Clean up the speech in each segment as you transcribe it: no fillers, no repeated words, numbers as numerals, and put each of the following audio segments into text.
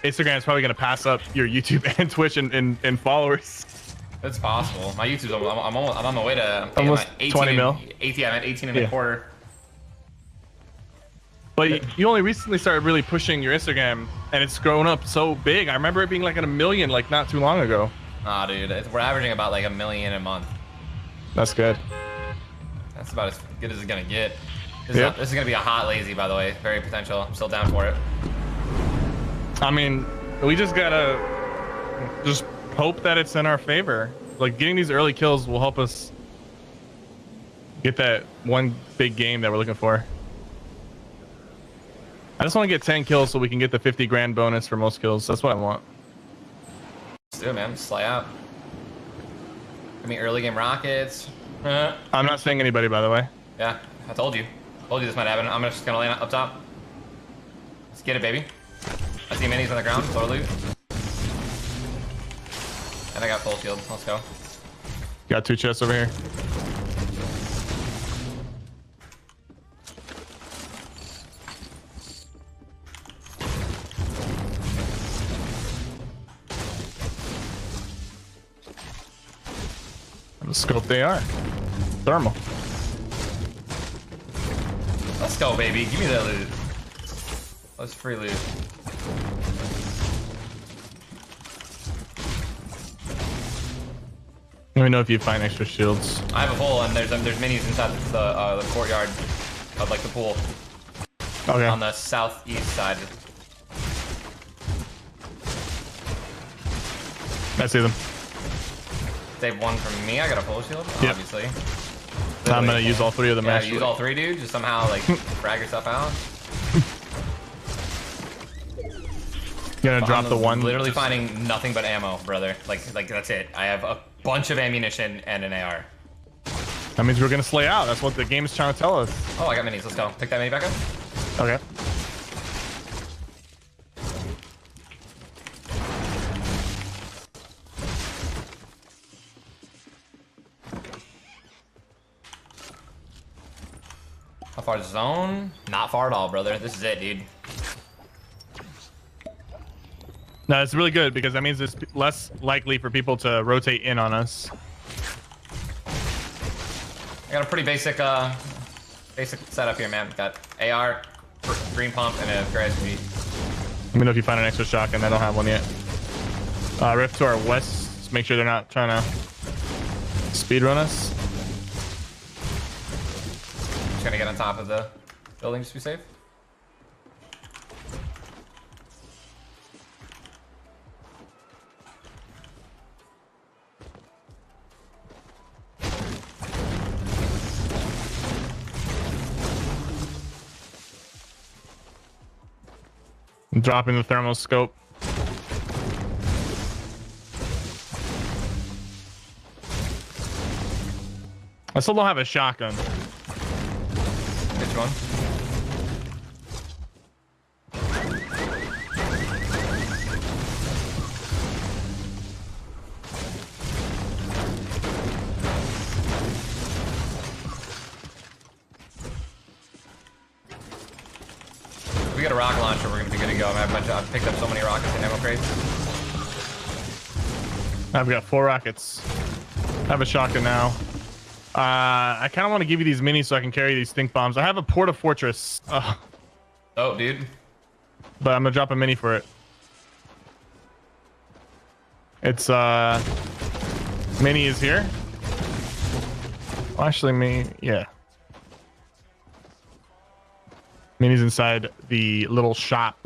Instagram is probably gonna pass up your YouTube and Twitch and followers. It's possible. My YouTube's I'm on my way to almost 20 mil. 18. I'm at 18 and a quarter. But you only recently started really pushing your Instagram, and it's grown up so big. I remember it being like at 1 million, like not too long ago. Nah, dude, we're averaging about like 1 million a month. That's good. That's about as good as it's gonna get. This is gonna be a hot lazy, by the way. Very potential. I'm still down for it. I mean, we just gotta just hope that it's in our favor. Like getting these early kills will help us get that one big game that we're looking for. I just want to get 10 kills so we can get the 50 grand bonus for most kills. That's what I want. Let's do it, man. Slay out. I mean, early game rockets. I'm not saying anybody, by the way. Yeah, I told you. Told you this might happen. I'm just gonna land up top. Let's get it, baby. I see minis on the ground. Total loot. And I got full shield. Let's go. Got 2 chests over here. The scope they are. Thermal. Let's go, baby. Give me that loot. Let's free loot. Let me know if you find extra shields. I have a full, and there's minis inside the courtyard of like the pool. Okay. On the southeast side. I see them. Save one from me. I got a full shield, yep. Obviously. I'm gonna use all 3 of them. Yeah, actually. use all 3, dude. Just somehow like frag yourself out. Gonna drop the one. Literally finding nothing but ammo, brother. Like that's it. I have a bunch of ammunition and an AR. That means we're gonna slay out. That's what the game is trying to tell us. Oh, I got minis. Let's go. Pick that mini back up. Okay. How far is the zone? Not far at all, brother. This is it, dude. No, it's really good because that means it's less likely for people to rotate in on us. I got a pretty basic setup here, man. Got AR, green pump, and a gray SMG. Let me know if you find an extra shotgun. I don't have one yet. Rift to our west. Just make sure they're not trying to speedrun us. Just gonna get on top of the building just to be safe. I'm dropping the thermal scope. I still don't have a shotgun. Which one? If we get a rocket launcher, we're gonna be good to go. I've picked up so many rockets and ammo crates. I've got 4 rockets. I have a shotgun now. I kind of want to give you these minis so I can carry these stink bombs. I have a porta fortress. Oh, dude. But I'm gonna drop a mini for it. It's mini is here. Well, actually, yeah. Mini's inside the little shop.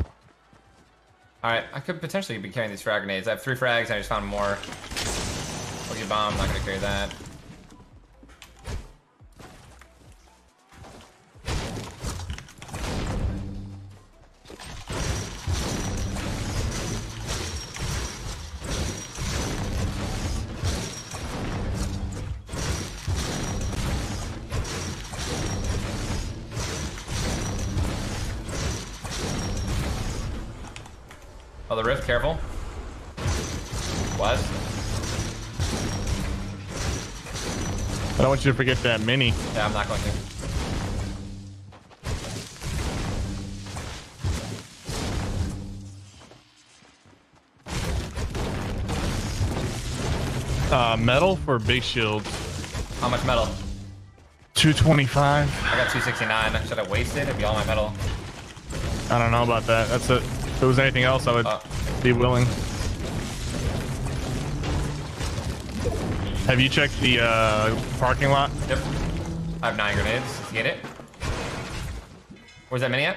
All right, I could potentially be carrying these frag grenades. I have 3 frags. And I just found more. Boogie bomb. Not gonna carry that. Oh, the rift, careful. What? I don't want you to forget that mini. Yeah, I'm not going to. Metal for big shields. How much metal? 225. I got 269. Should I waste it? It'd be all my metal. I don't know about that. That's it. If there was anything else, I would be willing. Have you checked the parking lot? Yep. I have 9 grenades. Let's get it. Where's that mini at?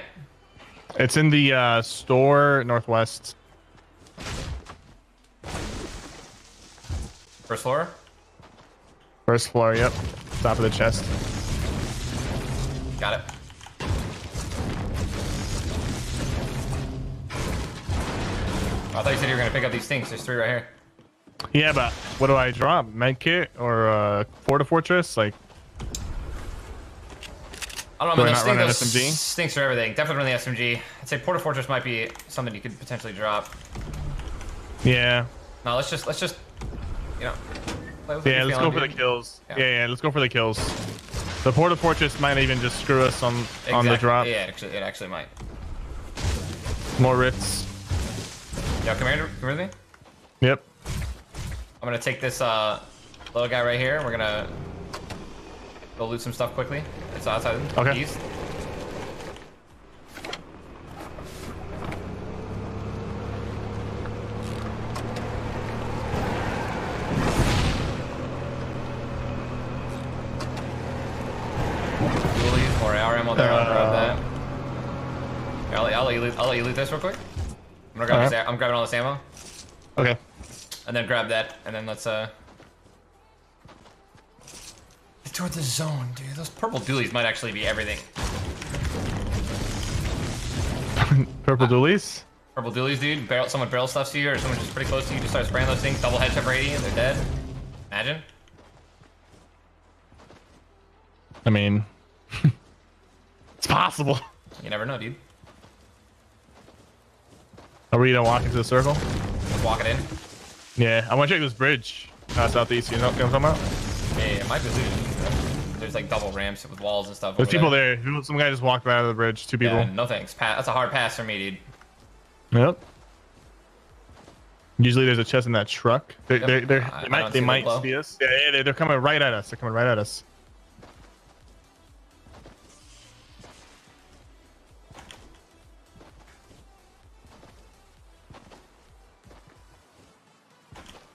It's in the store northwest. First floor? First floor, yep. Top of the chest. Got it. I thought you said you were gonna pick up these things. There's 3 right here. Yeah, but what do I drop? Medkit or Fortress? Like, I don't know, do I man. not run an Those SMG? stinks for everything. Definitely run the SMG. I'd say Porta Fortress might be something you could potentially drop. Yeah. No, let's just, you know. Play with Yeah, what let's you're go for feeling, the dude. kills. Yeah. Yeah, let's go for the kills. The Fortress might even just screw us on the drop. Yeah, it actually might. More rifts. Yo, come here with me. Yep. I'm gonna take this little guy right here. We're gonna go loot some stuff quickly. It's outside. Okay. East. More AR ammo there. I'll grab that. Yeah, I'll let you loot this real quick. I'm gonna grab this. I'm grabbing all this ammo. Okay. And then grab that, and then let's get toward the zone, dude. Those purple dualies might actually be everything. Purple dualies? Purple dualies, dude. Someone barrel stuffs you, or someone just pretty close to you, just start spraying those things, double headshot rating, and they're dead. Imagine. I mean, it's possible. You never know, dude. Are we gonna walk into the circle? Just walk it in. Yeah, I want to check this bridge. Southeast, you know what I'm talking about? Yeah, it might be looted. There's like double ramps with walls and stuff. There's over people there. Some guy just walked right out of the bridge. 2 people. Yeah, no thanks. That's a hard pass for me, dude. Yep. Usually there's a chest in that truck. They might see us. Yeah, they're coming right at us. They're coming right at us.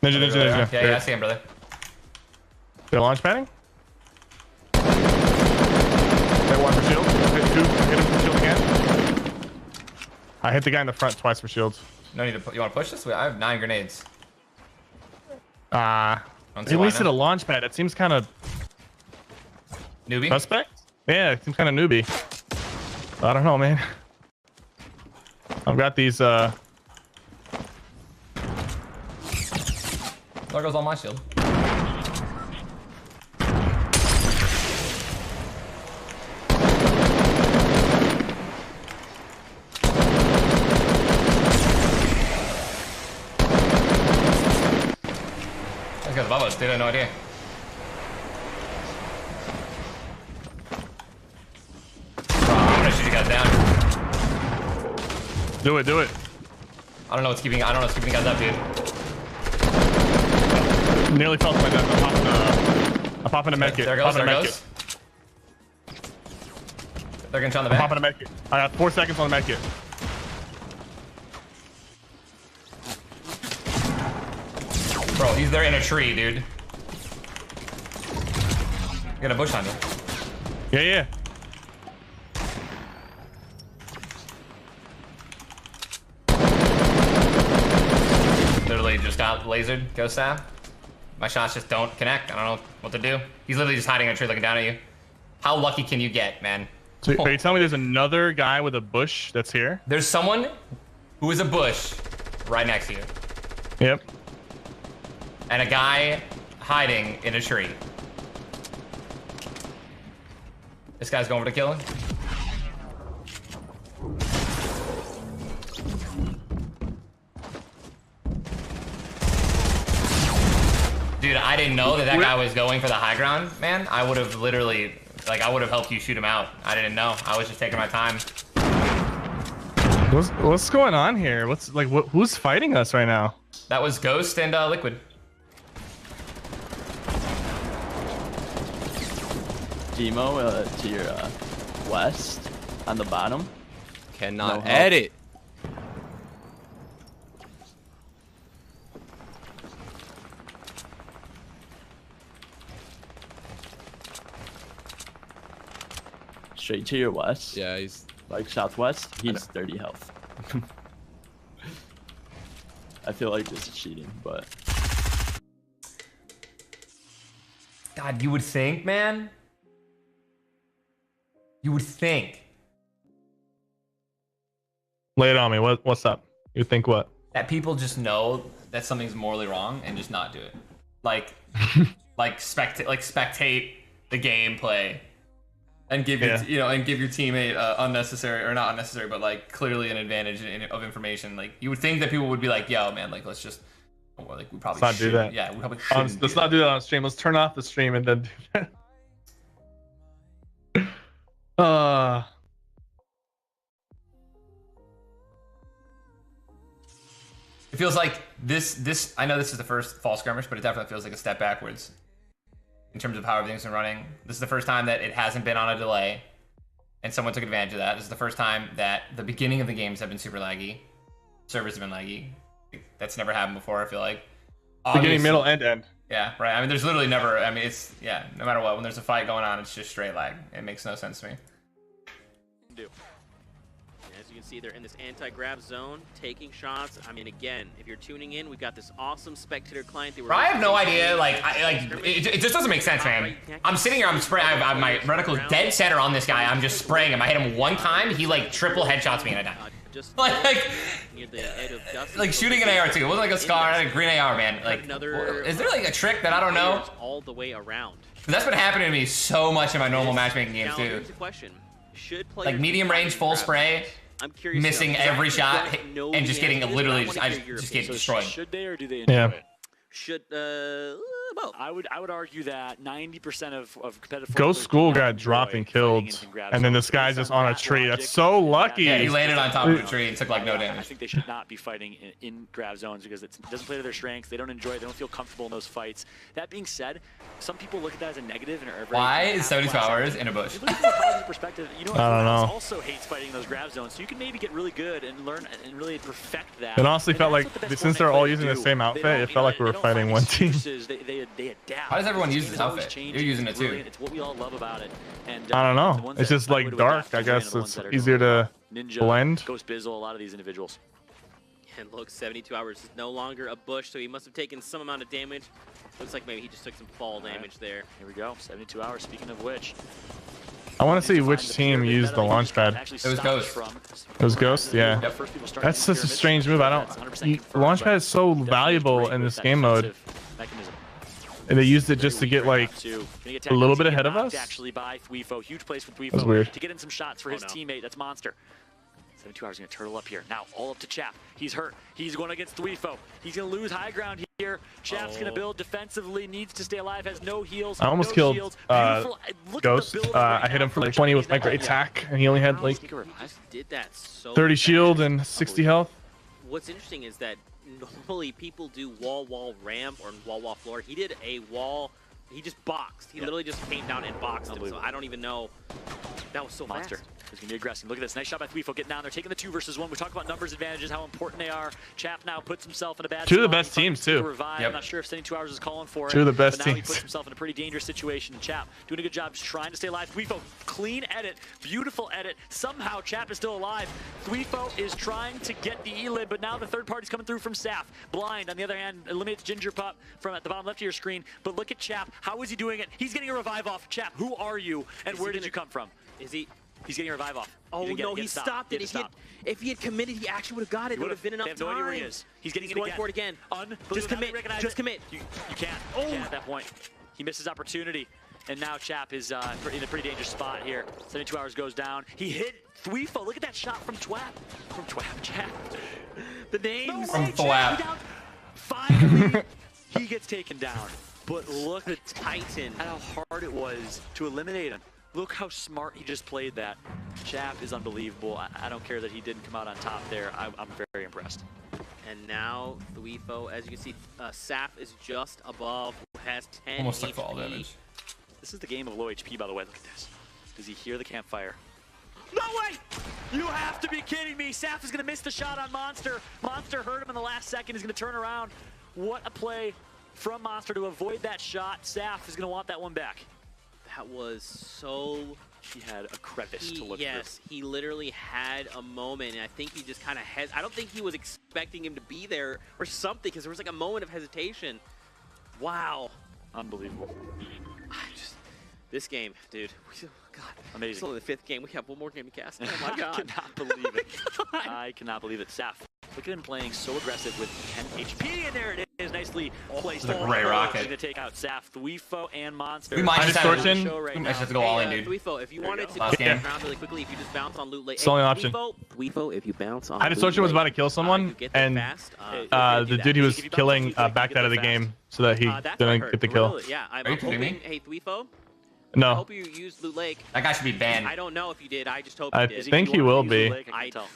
Ninja. Yeah, I see him, brother. They're launch padding? Hit 1 for shield. Hit 2. Hit him for shield again. I hit the guy in the front twice for shields. No need to. You want to push this? I have 9 grenades. They wasted a launch pad. It seems kind of newbie. Suspect? Yeah, it seems kind of newbie. I don't know, man. I've got these. There goes all my shield. These guys above us, dude. I have no idea. I'm gonna shoot you guys down. Do it. I don't know what's keeping you guys up, dude. Nearly fell to my death. I'm popping a medkit. There goes. They're gonna try on the I'm back. popping a medkit. I got 4 seconds on the medkit. Bro, they're in a tree, dude. You got a bush on you. Yeah. Literally just got lasered, ghost stab. My shots just don't connect. I don't know what to do. He's literally just hiding in a tree looking down at you. How lucky can you get, man? So are you telling me there's another guy with a bush that's here? There's someone who is a bush right next to you. Yep. And a guy hiding in a tree. This guy's going for the killing. Dude, I didn't know that guy was going for the high ground, man. I would have literally, like, I would have helped you shoot him out. I didn't know. I was just taking my time. What's going on here? Who's fighting us right now? That was Ghost and Liquid. Demo to your west on the bottom. Cannot No edit. Straight to your west. Yeah, he's Like southwest. He's 30 health. I feel like this is cheating, but God, you would think, man. You would think Lay it on me. What's up? You think what? that people just know that something's morally wrong and just not do it. Like, like spectate the gameplay and give your give your teammate unnecessary, or not unnecessary, but like clearly an advantage of information. Like, you would think that people would be like, "Yo, man, like let's just." Or like we probably Let's not do that. Yeah, we probably shouldn't. Let's not do that on stream. Let's turn off the stream and then do that. It feels like this. I know this is the first fall skirmish, but it definitely feels like a step backwards in terms of how everything's been running. This is the first time that it hasn't been on a delay, and someone took advantage of that. This is the first time that the beginning of the games have been super laggy. Servers have been laggy. That's never happened before, I feel like. Beginning, middle, and end. Yeah, right. I mean, there's literally never. I mean, it's no matter what. When there's a fight going on, it's just straight lag. It makes no sense to me. As you can see, they're in this anti-grab zone, taking shots. I mean, again, if you're tuning in, we've got this awesome spectator client. Bro, I have no idea. Like, it just doesn't make sense, man. I'm sitting here. I'm spraying. I have my reticle dead center on this guy. I'm just spraying him. I hit him one time. He like triple headshots me and I die. Just like near the edge of dust. Like shooting an AR too. It wasn't like a scar. I had a green AR, man. Like, is there like a trick that I don't know? All the way around. That's been happening to me so much in my normal matchmaking games too. Here's the question: should like medium range, full spray, I'm curious, missing every shot, and just getting literally just get destroyed. Should they or do they enjoy it? Should both. I would argue that 90% of competitive Ghost School got dropped and killed, and then this guy's just on a tree. That's so lucky. Yeah, he landed on top of the tree and took like no I damage. think they should not be fighting in grab zones because it doesn't play to their strengths. They don't enjoy it. They don't feel comfortable in those fights. That being said, some people look at that as a negative and are very Why is 72 hours in a bush? Look at it from a positive perspective. You know, I don't know. also hates fighting in those grab zones, so you can maybe get really good and learn and really perfect that. It honestly felt like that's what the best since they're Fortnite all players using the do. same They outfit, don't- it felt like we they were don't fighting find one team. excuses. They adapt. How does everyone use Games this always outfit? change. You're using It's it too. brilliant. It's what we all love about it. And I don't the know. ones It's that just find a like way to dark. adapt I are the guess ones it's that are easier to Ninja, blend. Ghost Bizzle, a lot of these individuals. And look, 72 hours is no longer a bush, so he must have taken some amount of damage. Looks like maybe he just took some fall damage there. Here we go. 72 hours. Speaking of which, I want to see which team used the launch pad. It was Ghost. It was Ghost, yeah. That's such a strange move. I don't. Launchpad is so valuable in this game mode, and they used it just to get like a little bit ahead of us. Actually, by Thweefo, huge place for Thweefo. That's weird. To get in some shots for his teammate. That's monster. 72 hours gonna turtle up here. Now all up to Chap. He's hurt. He's going against Thweefo. He's gonna lose high ground here. Chap's gonna build defensively. Needs to stay alive. Has no heals. I almost no killed shields. Look at the Ghost. build right I hit now him for from like 20 with my Chap. great attack, and he only had like Did that so 30 fast. shield and 60 health. What's interesting is that normally people do wall ramp or wall floor. He did a wall. He just boxed. He literally just came down and boxed him. So I don't even know. That was so Monster. fast. He's going to be aggressive. Look at this. Nice shot by Thweefo getting down there, taking the 2 versus 1. We talk about numbers advantages, how important they are. Chap now puts himself in a bad Two of the spot. best He teams, finds too. a revive. Yep. I'm not sure if 72 hours is calling for it. Two of the best but now teams. he puts himself in a pretty dangerous situation. Chap doing a good job just trying to stay alive. Thweefo, clean edit, beautiful edit. Somehow Chap is still alive. Thweefo is trying to get the E-lib, but now the third party's coming through from Saf. Blind, on the other hand, eliminates Ginger Pup from at the bottom left of your screen. But look at Chap. How is he doing it? He's getting a revive off. Chap, who are you, and where did you come from? Is he? He's getting a revive off. Oh no, he stopped it. If he had committed, he actually would have got it. It would have been enough They have no time. idea where he is. He's getting it going again. for it again. Unbelievable. Just commit. Recognize Just it. commit. You can't. You can't at that point. He misses opportunity. And now Chap is in a pretty dangerous spot here. 72 hours goes down. He hit Thweefo. Look at that shot from Twap. From Twap, Chap. The names. From Thwap. Finally, he gets taken down. But look The Titan. at how hard it was to eliminate him. Look how smart he just played that. Chap is unbelievable. I don't care that he didn't come out on top there. I'm very impressed. And now Thweefo, as you can see, Saf is just above, has 10 Almost took HP. fall damage. This is the game of low HP, by the way. Look at this. Does he hear the campfire? No way! You have to be kidding me. Saf is going to miss the shot on Monster. Monster hurt him in the last second. He's going to turn around. What a play from Monster to avoid that shot. Saf is going to want that one back. That was so... He had a crevice to look Yes, through. he literally had a moment, and I think he just kind of I don't think he was expecting him to be there or something, because there was like a moment of hesitation. Wow. Unbelievable. This game, dude. God, amazing. It's only the 5th game. We have one more game to cast. Oh my God. I cannot believe it. I cannot believe it. Saf, look at him playing so aggressive with 10 HP, and there it is. Nicely placed. This is a great rocket. He's going to take out Saf, Thweefo, and Monster. We might just have distortion. we might just have to go all in, dude. Thweefo, if you wanted to Last go game. around really quickly, if you just bounce on loot late. It's the only option. Thweefo, if you bounce on High distortion was about to kill someone, and the dude he was killing backed out of the game so that he didn't get the kill. Really? Yeah, I'm Are you kidding hoping. me? Hey, Thweefo, I No, hope you used Loot Lake. That guy should be banned. I don't know if you did. I just hope I you did. think he will be.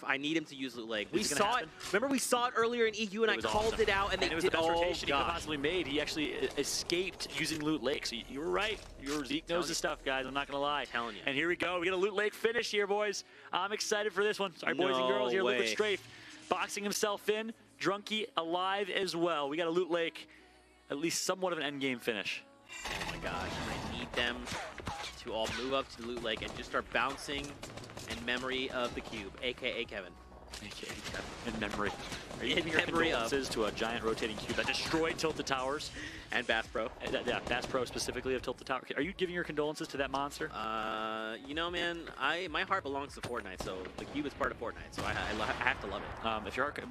I need him to use Loot Lake. Is We it gonna saw happen? it. Remember we saw it earlier in EU, and I was called awesome. it out, and they it was did. the best Oh rotation he could God. possibly made. He actually escaped using Loot Lake. So you were right. Your Zeke knows his stuff, guys. I'm not gonna lie. Telling you. And here we go. We get a Loot Lake finish here, boys. I'm excited for this one. Sorry, boys and girls. Here, Loot Lake Strafe boxing himself in. Drunky alive as well. We got a Loot Lake, at least somewhat of an endgame finish. Oh my gosh, I need them to all move up to Loot Lake and just start bouncing in memory of the cube, aka Kevin. AKA Kevin. In memory. Are you In giving your memory of. condolences to a giant rotating cube that destroyed Tilted Towers? And Bass Pro. Yeah, Bass Pro specifically of Tilted Tower. Are you giving your condolences to that monster? You know, man, my heart belongs to Fortnite, so the cube is part of Fortnite, so I have to love it. If your heart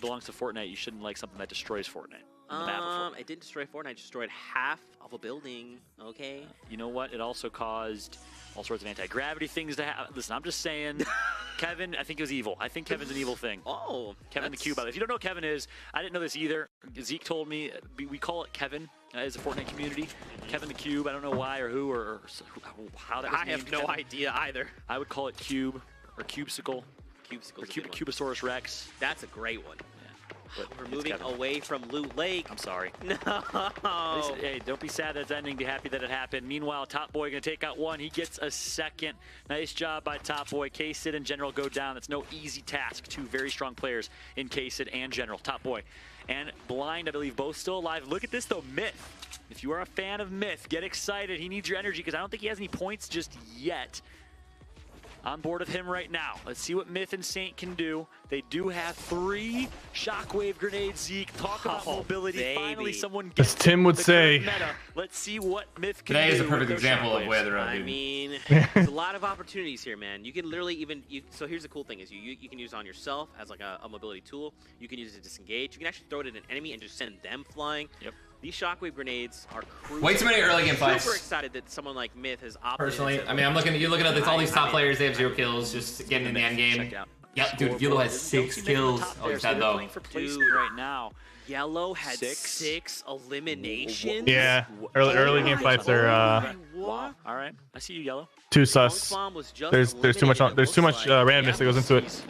belongs to Fortnite, you shouldn't like something that destroys Fortnite. On the map of Fortnite. It didn't destroy Fortnite, it destroyed half of a building, okay? You know what? It also caused all sorts of anti-gravity things to happen. Listen, I'm just saying, Kevin, I think it was evil. I think Kevin's an evil thing. Oh, Kevin the Cube. If you don't know who Kevin is, I didn't know this either. Zeke told me, we call it Kevin as a Fortnite community. Kevin the Cube, I don't know why or who or how that was I have named. no Kevin. idea either. I would call it Cube or Cubesicle or Cubosaurus Rex. That's a great one. But We're it's moving Kevin. away from Loot Lake. I'm sorry. No. Listen, hey, don't be sad that it's ending. Be happy that it happened. Meanwhile, Top Boy going to take out one. He gets a second. Nice job by Top Boy. K-Sid and General go down. That's no easy task. Two very strong players in K-Sid and General. Top Boy and Blind, I believe, both still alive. Look at this, though. Myth. If you are a fan of Myth, get excited. He needs your energy because I don't think he has any points just yet. On board with him right now. Let's see what Myth and Saint can do. They do have 3 shockwave grenades, Zeke. Talk about mobility. Baby. Finally, someone gets as Tim would the say. current meta. Let's see what Myth can Today do. is a perfect with those example of shockwaves. where they're I dude. mean, there's a lot of opportunities here, man. You can literally even so here's the cool thing is you can use it on yourself as like a mobility tool. You can use it to disengage. You can actually throw it at an enemy and just send them flying. Yep. These shockwave grenades are crucial. Way too many early game fights. Super excited that someone like Myth has opted. Personally, into- I mean, you're looking at this, all these top players. They have 0 kills, just getting in the end Check game. it out. Yep, dude, Yellow has 6 kills. Oh, he's dead though. Playing for placement Dude. right now. Yellow had 6? 6 eliminations. Yeah, early game fights are What? All right, I see you, Yellow. too sus. Bomb was just There's too much eliminated, it looks like. randomness that goes into it.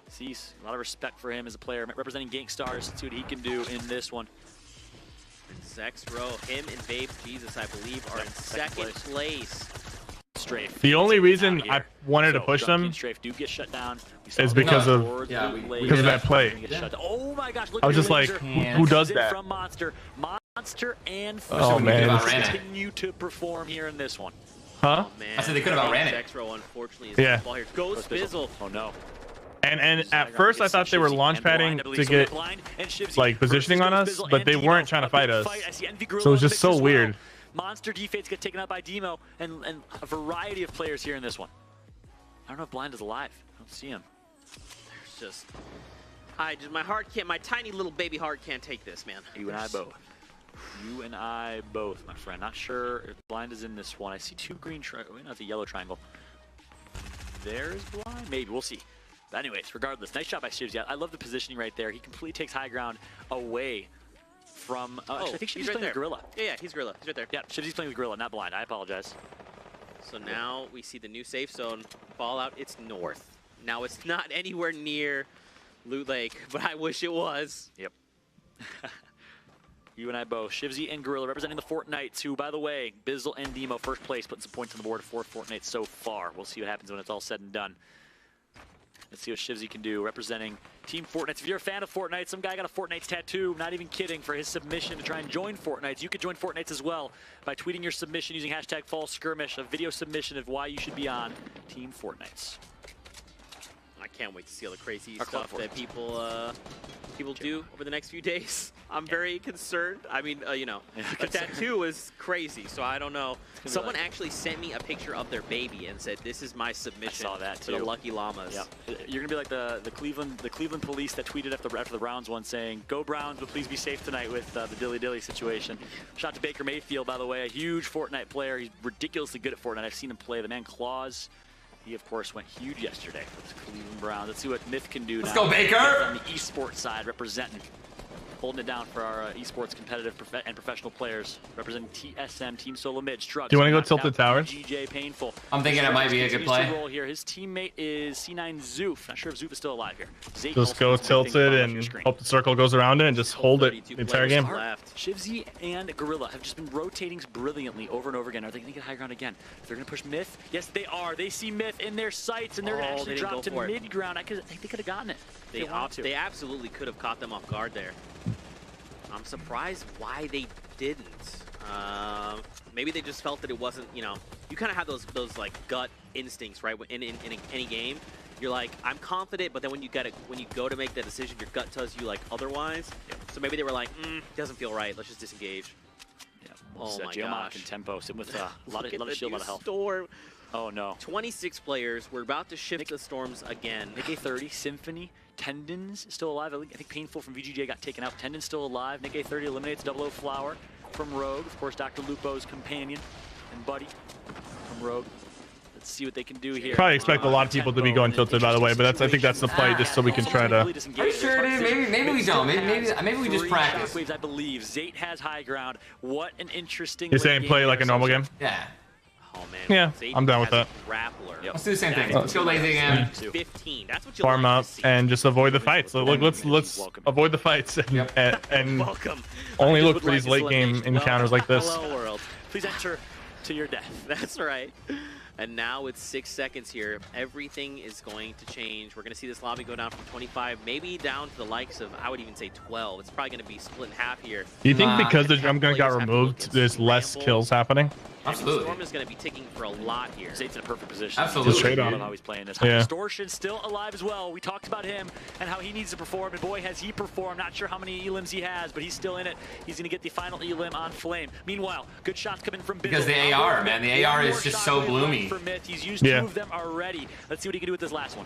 Cease. A lot of respect for him as a player, representing Gankstars. Let's see what he can do in this one. Sex Row, him and Babe Jesus, I believe, are in second place. Strafe. The only reason Out I here. wanted to So, push Drunky them and Strafe do get shut down. We saw is them because go of towards Yeah, the we- lane. because of that play. Get shut down. Oh my gosh! Look I was at just the like, laser. who does Comes in that? From Monster and Oh, man. continue to perform here in this one. Huh? Oh, man. I said they could've outran it. Sex Row, unfortunately, is Yeah. the ball here. Goes Fizzle. Oh no. And at first I thought they were launch padding to get like positioning on us, but they weren't trying to fight us. So it was just so weird. Monster defense get taken out by Demo and a variety of players here in this one. I don't know if Blind is alive. I don't see him. There's just, my heart can't, my tiny little baby heart can't take this, man. You and I both. You and I both, my friend. Not sure if Blind is in this one. I see 2 green triangles. Wait, no, it's a yellow triangle. There's Blind. Maybe. We'll see. But anyways, regardless, nice shot by Shivs. Yeah, I love the positioning right there. He completely takes high ground away from... actually, I think Shivs he's playing right there. the Gorilla. Yeah, he's Gorilla. He's right there. Yeah, Shivs playing the Gorilla, not Blind. I apologize. So now we see the new safe zone. Fallout, it's north. Now it's not anywhere near Loot Lake, but I wish it was. Yep. You and I both. Shivzy and Gorilla representing the Fortnites, who, by the way, Bizzle and Demo first place, putting some points on the board for Fortnite so far. We'll see what happens when it's all said and done. Let's see what Shivzy can do, representing Team Fortnite. If you're a fan of Fortnite, some guy got a Fortnite tattoo, not even kidding, for his submission to try and join Fortnite. You could join Fortnite as well by tweeting your submission using hashtag Fall Skirmish, a video submission of why you should be on Team Fortnite. I can't wait to see all the crazy stuff that people do over the next few days. I'm very concerned. I mean, you know, a tattoo is crazy, so I don't know. Someone actually sent me a picture of their baby and said, "This is my submission to the Lucky Llamas." Yeah. You're gonna be like the Cleveland police that tweeted after the Browns one saying, "Go Browns, but please be safe tonight with the Dilly Dilly situation." Shout out to Baker Mayfield, by the way, a huge Fortnite player. He's ridiculously good at Fortnite. I've seen him play. The man Claus. He, of course, went huge yesterday with the Cleveland Browns. Let's see what Myth can do now. Let's go, Baker! On the esports side, representing. Holding it down for our esports competitive and professional players. Representing TSM, Team Solo Mid. Strugs. Do you want to go Tilted Towers? GJ Painful. I'm thinking it might be a good play. Roll here. His teammate is C9 Zoof. Not sure if Zoof is still alive here. Just go Tilted and hope the circle goes around it and just hold it the entire game. Shivzy and Gorilla have just been rotating brilliantly over and over again. Are they going to get high ground again? They're going to push Myth. Yes, they are. They see Myth in their sights, and they're going to actually drop to mid ground. I think they could have gotten it. They absolutely could have caught them off guard there. I'm surprised why they didn't. Maybe they just felt that it wasn't, you know, you kind of have those like gut instincts, right? In any game, you're like, I'm confident, but then when you go to make that decision, your gut tells you like otherwise. So maybe they were like, doesn't feel right. Let's just disengage. Yeah. Oh my gosh. And tempo, sitting with a lot of shield, a lot of health. Storm. Oh no. 26 players. We're about to shift the storms again. Nick A30, Symphony, Tendons still alive. I think Painful from VGJ got taken out. Tendons still alive. Nick A30 eliminates 00 Flower from Rogue. Of course, Dr. Lupo's companion and buddy from Rogue. Let's see what they can do here. Probably expect a lot of people to be going Tilted, by the way, but I think that's the play, just so we can try to. Are you sure, dude? Maybe we don't. Maybe we just practice. Shockwaves, I believe. Zate has high ground. What an interesting. You're saying play like a normal game? Yeah. Oh man. Yeah, Zayden I'm down with that. Grappler. Let's do the same thing. Let's go lazy again. 15. That's what you Farm like up to see. and just avoid the fights. Look, let's avoid the fights and Welcome. only look for these late game encounters like this. Hello world. Please enter to your death. That's right. And now with 6 seconds here, everything is going to change. We're going to see this lobby go down from 25, maybe down to the likes of, I would even say 12. It's probably going to be split in half here. Do you think because the drum gun got removed, there's less kills happening? Absolutely. Storm is going to be ticking for a lot here. Zate's in a perfect position. Absolutely. Just straight on. How he's playing this. Yeah. Distortion still alive as well. We talked about him and how he needs to perform, and boy, has he performed. Not sure how many elims he has, but he's still in it. He's going to get the final elim on Flame. Meanwhile, good shots coming from Bizzle. Because the AR, man, the AR is just so bloomy. He's used 2 of them already. Let's see what he can do with this last one.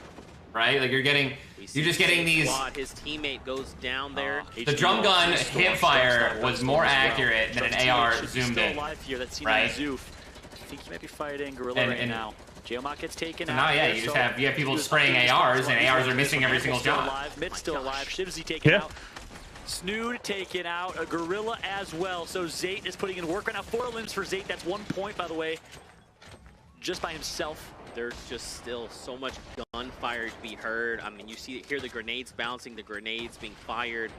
Right? Like you're just getting these. His teammate goes down there. The drum gun hip fire was more accurate than an AR zoomed in. Right? I think he might be fighting Gorilla right now. Geomot gets taken out. Now, yeah, you have people spraying ARs, and ARs are missing every single shot. Mid's still alive. Shivzy taken out. Snood taken out. A Gorilla as well. So Zate is putting in work right now. 4 limbs for Zate. That's 1 point, by the way, just by himself. There's just still so much gunfire to be heard. I mean, you hear the grenades bouncing, the grenades being fired.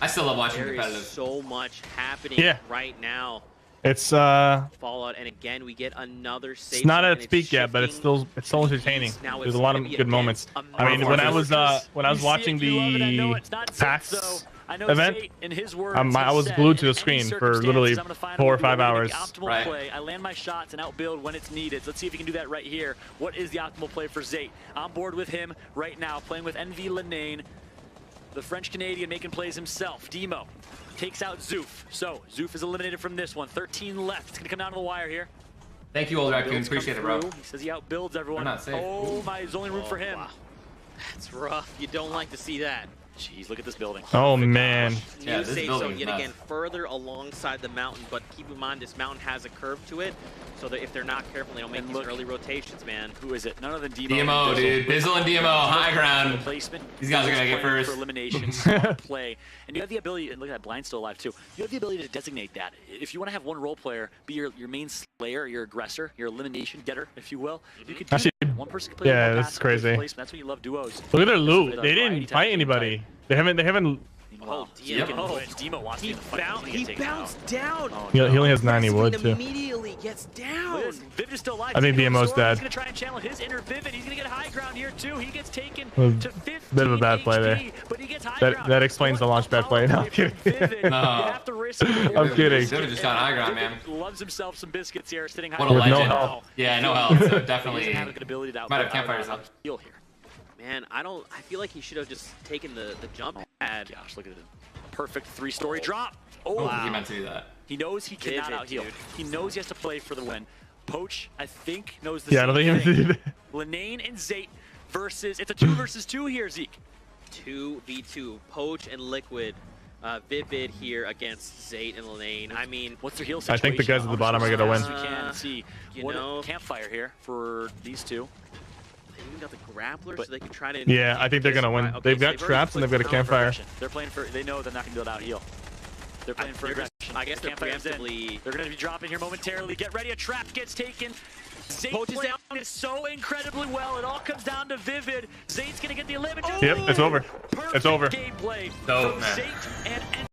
I still love watching there competitive. There is so much happening right now. It's Fallout, and again we get another save. It's not at its peak yet, but it's still entertaining. There's a lot of good moments. I mean, when I was watching the PAX event, I was glued to the screen for literally 4 or 5 hours. Play. I land my shots and outbuild when it's needed. Let's see if he can do that right here. What is the optimal play for Zate? On board with him right now, playing with NV Lenane, the French Canadian making plays himself. Demo takes out Zoof. So Zoof is eliminated from this one. 13 left. It's gonna come down to the wire here. Thank you, old raccoons. Appreciate it, bro. He says he outbuilds everyone. Not safe. Oh my, there's only room for him. Wow. That's rough. You don't like to see that. Jeez, look at this building. Oh man. New safe zone yet again further alongside the mountain, but keep in mind this mountain has a curve to it, so that if they're not careful, they don't make these early rotations, man. Who is it? None other than Demo. Demo, dude. Bizzle and Demo, high ground. Placement. These guys are gonna get first. For elimination, play, and you have the ability. And look at that, Blind's still alive too. You have the ability to designate that. If you want to have one role player be your main slayer, your aggressor, your elimination getter, if you will, you could do one person can play. Yeah, that's crazy. That's what you love duos. Look at their loot. They didn't fight anybody. They haven't Oh, Yep. Demo wants to he be in the fight. he bounced down. Oh, He only has 90 wood Queen too. immediately gets down. Vivid is still alive. I think He's gonna DMO's go dead. He's gonna try and channel his inner Vivid. He's gonna get high ground here too. He gets taken A to 15 bit of a bad play there. HP, but he gets high That- ground. that explains the What launch a pad play. No, I'm power play from kidding. Vivid. No. You have to risk it. I'm kidding. Should've just gone high ground, man. Vivid loves himself some biscuits here, sitting high What a With no legend. health. Yeah, no health. So He definitely doesn't have a good ability to might have campfires out up. heal here. Man, I feel like he should have just taken the jump pad. Gosh, look at it. Perfect three-story drop. Oh, Oh, wow. he meant to do that. He knows he cannot Vivid, out-heal. dude. He knows he has to play for the win. Poach, I think, knows the Yeah, I don't same think he thing. did. Linane and Zayt versus, it's a 2 versus 2 here, Zeke. 2v2, Poach and Liquid. Vivid here against Zayt and Lane. I mean, What's their heal I situation? think the guys at the bottom are gonna win. We can see you what know, a campfire here for these two. they even got the grappler But- so they can try to. Yeah, I think they're gonna win. Okay, They've so got already traps and they've got a put campfire. Aggression. They're playing for, they know they're not going to be able to out-heal. They're playing for they're just- aggression. I guess they're Campfire's in. preemptively- They're going to be dropping here momentarily. Get ready, a trap gets taken. Zayt Poach is played down. it so incredibly well. It all comes down to Vivid. Zayt's going to get the elimination. Yep, it's over. Perfect It's over. gameplay Dope, from man. Zayt and